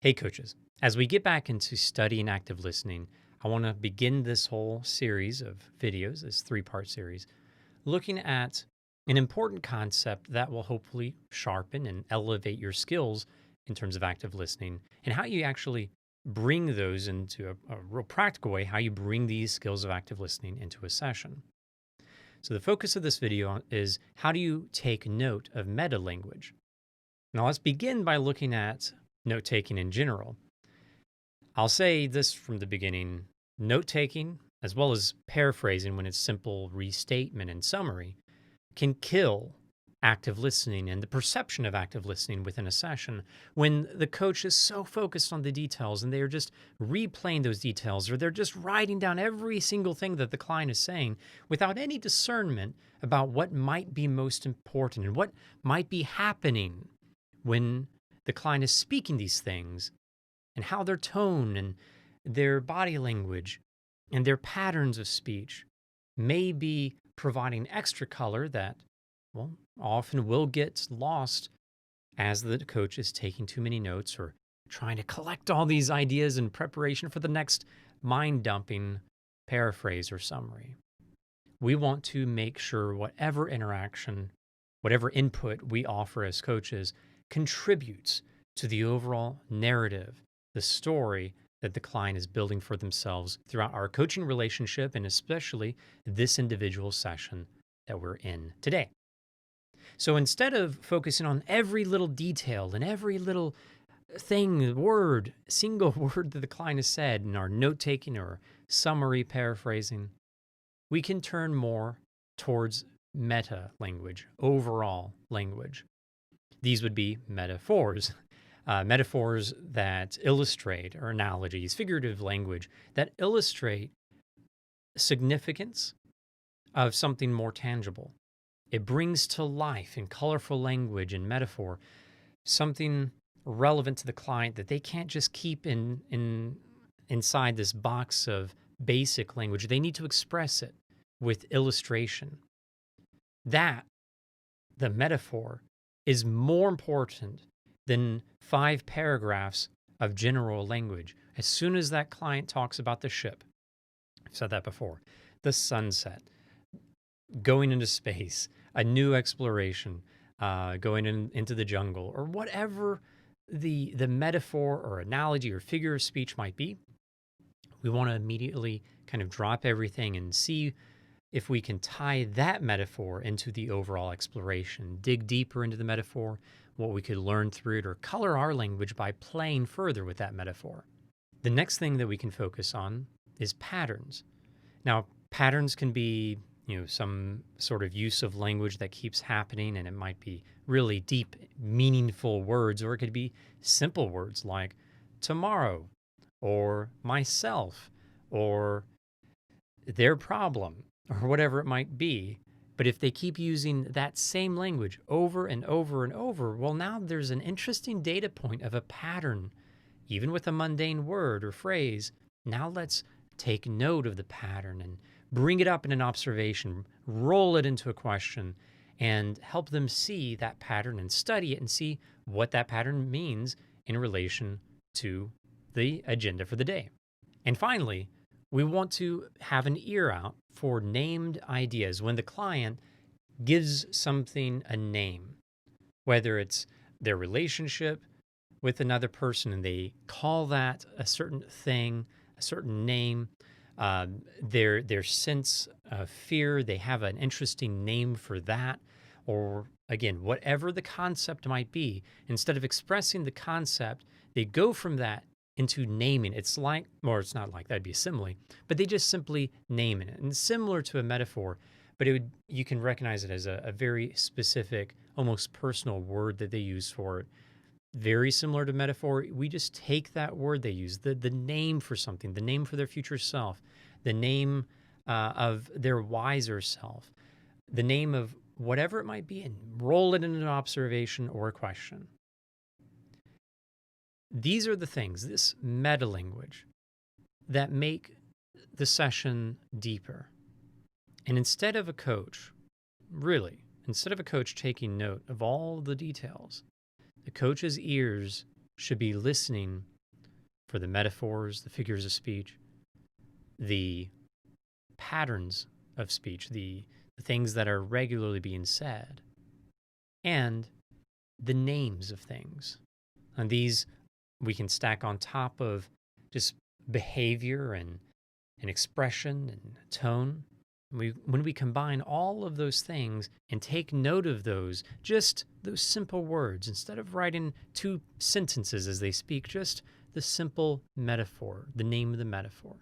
Hey, coaches. As we get back into studying active listening, I want to begin this whole series of videos, this three-part series, looking at an important concept that will hopefully sharpen and elevate your skills in terms of active listening and how you actually bring those into a real practical way, how you bring these skills of active listening into a session. So, the focus of this video is how do you take note of meta language? Now, let's begin by looking at note taking in general. I'll say this from the beginning: note taking, as well as paraphrasing when it's simple restatement and summary, can kill active listening and the perception of active listening within a session when the coach is so focused on the details and they're just replaying those details, or they're just writing down every single thing that the client is saying without any discernment about what might be most important and what might be happening when the client is speaking these things, and how their tone and their body language and their patterns of speech may be providing extra color that, well, often will get lost as the coach is taking too many notes or trying to collect all these ideas in preparation for the next mind dumping paraphrase or summary. We want to make sure whatever interaction, whatever input we offer as coaches contributes to the overall narrative, the story that the client is building for themselves throughout our coaching relationship, and especially this individual session that we're in today. So instead of focusing on every little detail and every little thing, word, single word that the client has said in our note taking or summary paraphrasing, we can turn more towards meta language, overall language. These would be metaphors, metaphors that illustrate, or analogies, figurative language that illustrate significance of something more tangible. It brings to life in colorful language and metaphor something relevant to the client that they can't just keep inside this box of basic language. They need to express it with illustration. That, the metaphor, is more important than 5 paragraphs of general language. As soon as that client talks about the ship, I've said that before, the sunset, going into space, a new exploration, going into the jungle, or whatever the metaphor or analogy or figure of speech might be, we want to immediately kind of drop everything and see if we can tie that metaphor into the overall exploration, dig deeper into the metaphor, what we could learn through it, or color our language by playing further with that metaphor. The next thing that we can focus on is patterns. Now, patterns can be, some sort of use of language that keeps happening, and it might be really deep, meaningful words, or it could be simple words like tomorrow, or myself, or their problem, or whatever it might be. But if they keep using that same language over and over and over, well, now there's an interesting data point of a pattern, even with a mundane word or phrase. Now let's take note of the pattern and bring it up in an observation, roll it into a question, and help them see that pattern and study it and see what that pattern means in relation to the agenda for the day. And finally, we want to have an ear out for named ideas when the client gives something a name, whether it's their relationship with another person and they call that a certain thing, a certain name, their sense of fear, they have an interesting name for that, or again, whatever the concept might be. Instead of expressing the concept, they go from that into naming. It's like, or it's not like, that'd be a simile, but they just simply name it. And similar to a metaphor, but you can recognize it as a very specific, almost personal word that they use for it. Very similar to metaphor, we just take that word they use, the name for something, the name for their future self, the name of their wiser self, the name of whatever it might be, and roll it into an observation or a question. These are the things, this meta language, that make the session deeper. And instead of a coach taking note of all the details, the coach's ears should be listening for the metaphors, the figures of speech, the patterns of speech, the things that are regularly being said, and the names of things. And these we can stack on top of just behavior and expression and tone. When we combine all of those things and take note of those, just those simple words, instead of writing two sentences as they speak, just the simple metaphor, the name of the metaphor.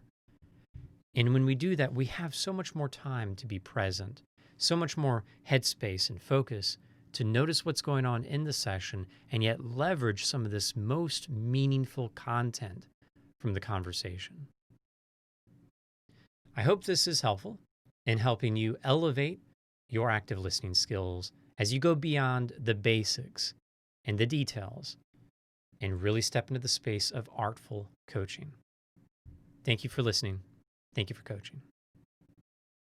And when we do that, we have so much more time to be present, so much more headspace and focus to notice what's going on in the session and yet leverage some of this most meaningful content from the conversation. I hope this is helpful in helping you elevate your active listening skills as you go beyond the basics and the details and really step into the space of artful coaching. Thank you for listening. Thank you for coaching.